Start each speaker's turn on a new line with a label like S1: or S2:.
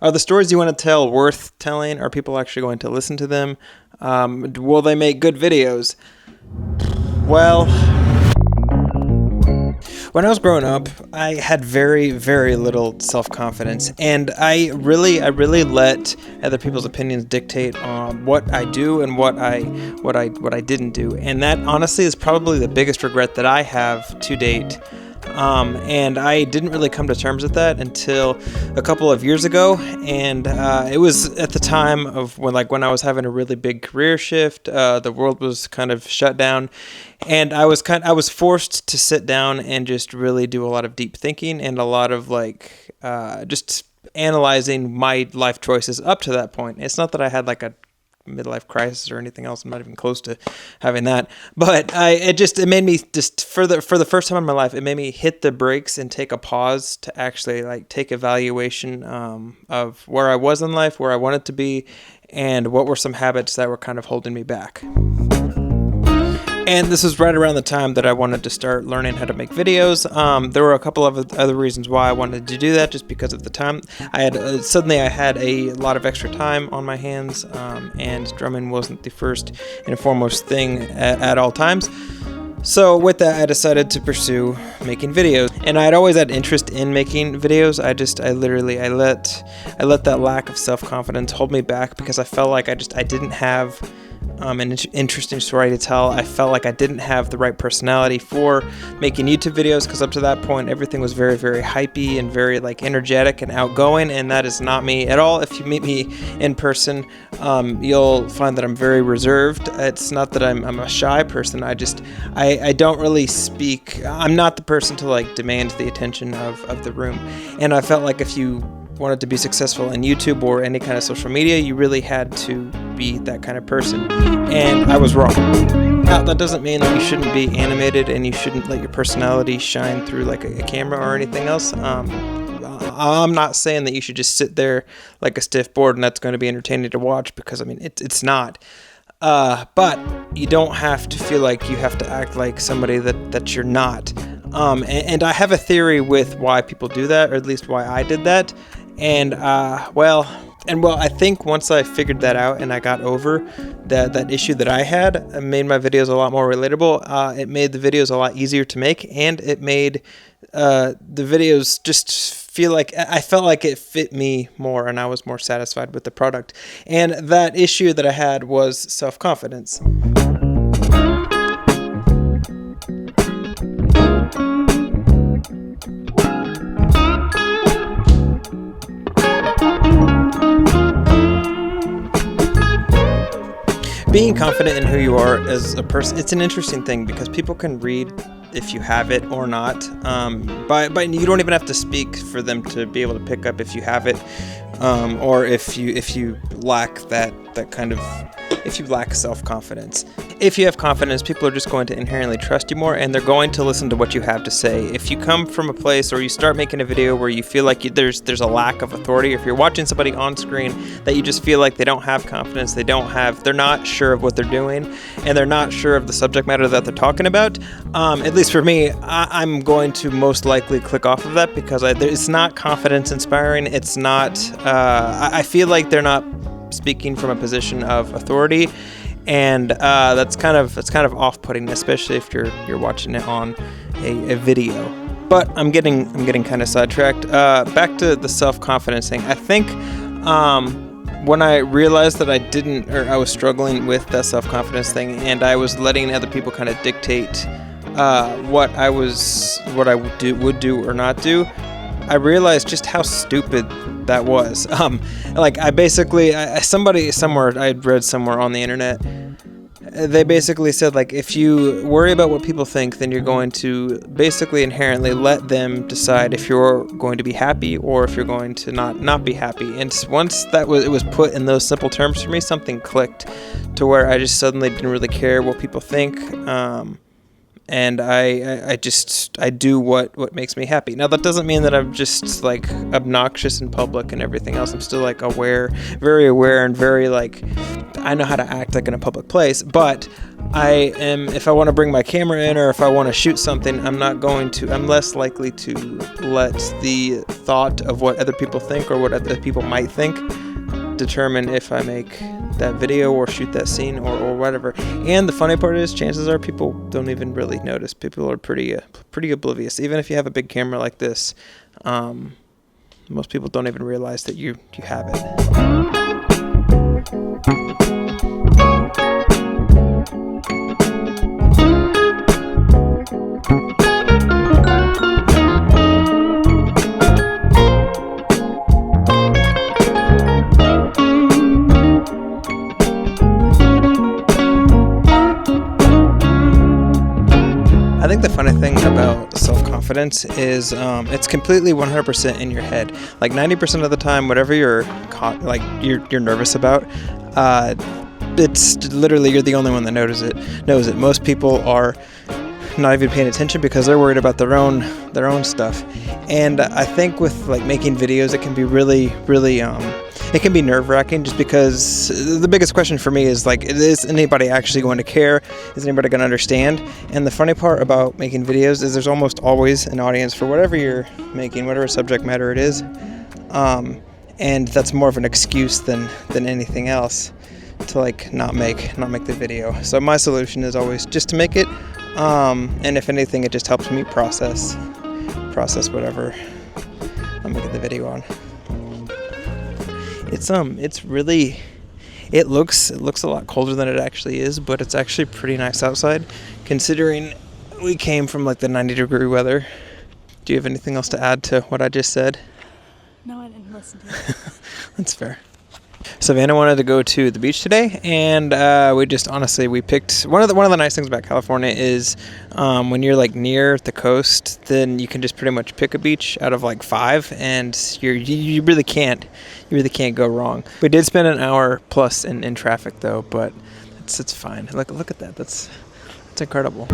S1: Are the stories you want to tell worth telling? Are people actually going to listen to them? Will they make good videos? Well, when I was growing up, I had very, very little self-confidence, and I really let other people's opinions dictate what I do and what I didn't do. And that honestly is probably the biggest regret that I have to date. And I didn't really come to terms with that until a couple of years ago, and it was at the time of when I was having a really big career shift. The world was kind of shut down, and I was forced to sit down and just really do a lot of deep thinking and a lot of just analyzing my life choices up to that point. It's not that I had like a midlife crisis or anything else. I'm not even close to having that, but it made me just for the first time in my life, it made me hit the brakes and take a pause to actually take evaluation of where I was in life, where I wanted to be, and what were some habits that were kind of holding me back. And this was right around the time that I wanted to start learning how to make videos. There were a couple of other reasons why I wanted to do that, just because of the time. I had a lot of extra time on my hands, and drumming wasn't the first and foremost thing at all times. So with that, I decided to pursue making videos, and I had always had interest in making videos. I let that lack of self-confidence hold me back, because I felt like I didn't have an interesting story to tell. I felt like I didn't have the right personality for making YouTube videos, because up to that point, everything was very, very hypey and very energetic and outgoing, and that is not me at all. If you meet me in person, you'll find that I'm very reserved. It's not that I'm a shy person. I don't really speak. I'm not the person to demand the attention of the room, and I felt like if you wanted to be successful in YouTube or any kind of social media, you really had to be that kind of person, and I was wrong. Now, that doesn't mean that you shouldn't be animated and you shouldn't let your personality shine through a camera or anything else. I'm not saying that you should just sit there like a stiff board and that's going to be entertaining to watch, because it's not. But you don't have to feel like you have to act like somebody that you're not. And I have a theory with why people do that, or at least why I did that. And I think once I figured that out and I got over that issue that I had, it made my videos a lot more relatable. It made the videos a lot easier to make, and it made the videos just feel like I felt like it fit me more, and I was more satisfied with the product. And that issue that I had was self-confidence. Being confident in who you are as a person, it's an interesting thing, because people can read if you have it or not. But you don't even have to speak for them to be able to pick up if you have it, or if you lack if you lack self-confidence. If you have confidence, people are just going to inherently trust you more, and they're going to listen to what you have to say. If you come from a place, or you start making a video where you feel like there's a lack of authority, or if you're watching somebody on screen that you just feel like they don't have confidence, they're not sure of what they're doing, and they're not sure of the subject matter that they're talking about, at least for me, I'm going to most likely click off of that, because it's not confidence inspiring. It's not, I feel like they're not speaking from a position of authority, and that's kind of off-putting, especially if you're watching it on a video. But I'm getting kind of sidetracked. Back to the self-confidence thing. I think when I realized that I was struggling with that self-confidence thing, and I was letting other people kind of dictate what I would do or not do, I realized just how stupid that was. Somebody somewhere, I'd read somewhere on the internet, they basically said, if you worry about what people think, then you're going to basically inherently let them decide if you're going to be happy or if you're going to not be happy. And once it was put in those simple terms for me, something clicked to where I just suddenly didn't really care what people think. And I do what makes me happy. Now, that doesn't mean that I'm just obnoxious in public and everything else. I'm still very aware, and very I know how to act in a public place. But if I want to bring my camera in or if I want to shoot something, I'm less likely to let the thought of what other people think or what other people might think determine if I make that video or shoot that scene or whatever. And the funny part is, chances are people don't even really notice. People are pretty oblivious. Even if you have a big camera like this, most people don't even realize that you have it. I think the funny thing about self-confidence is it's completely 100% in your head. Like 90% of the time, whatever you're nervous about, it's literally you're the only one that knows it. Most people are not even paying attention because they're worried about their own stuff. And I think with like making videos, it can be really it can be nerve-wracking, just because the biggest question for me is like, is anybody actually going to care? Is anybody going to understand? And the funny part about making videos is there's almost always an audience for whatever you're making, whatever subject matter it is. And that's more of an excuse than anything else to like not make the video. So my solution is always just to make it. And if anything, it just helps me process whatever I'm making the video on. It looks a lot colder than it actually is, but it's actually pretty nice outside, considering we came from like the 90-degree weather. Do you have anything else to add to what I just said?
S2: No, I didn't listen to it.
S1: That's fair. Savannah wanted to go to the beach today, and we picked one of the nice things about California is when you're like near the coast, then you can just pretty much pick a beach out of like 5, and you really can't go wrong. We did spend an hour plus in traffic though, but it's fine. Look at that. That's incredible.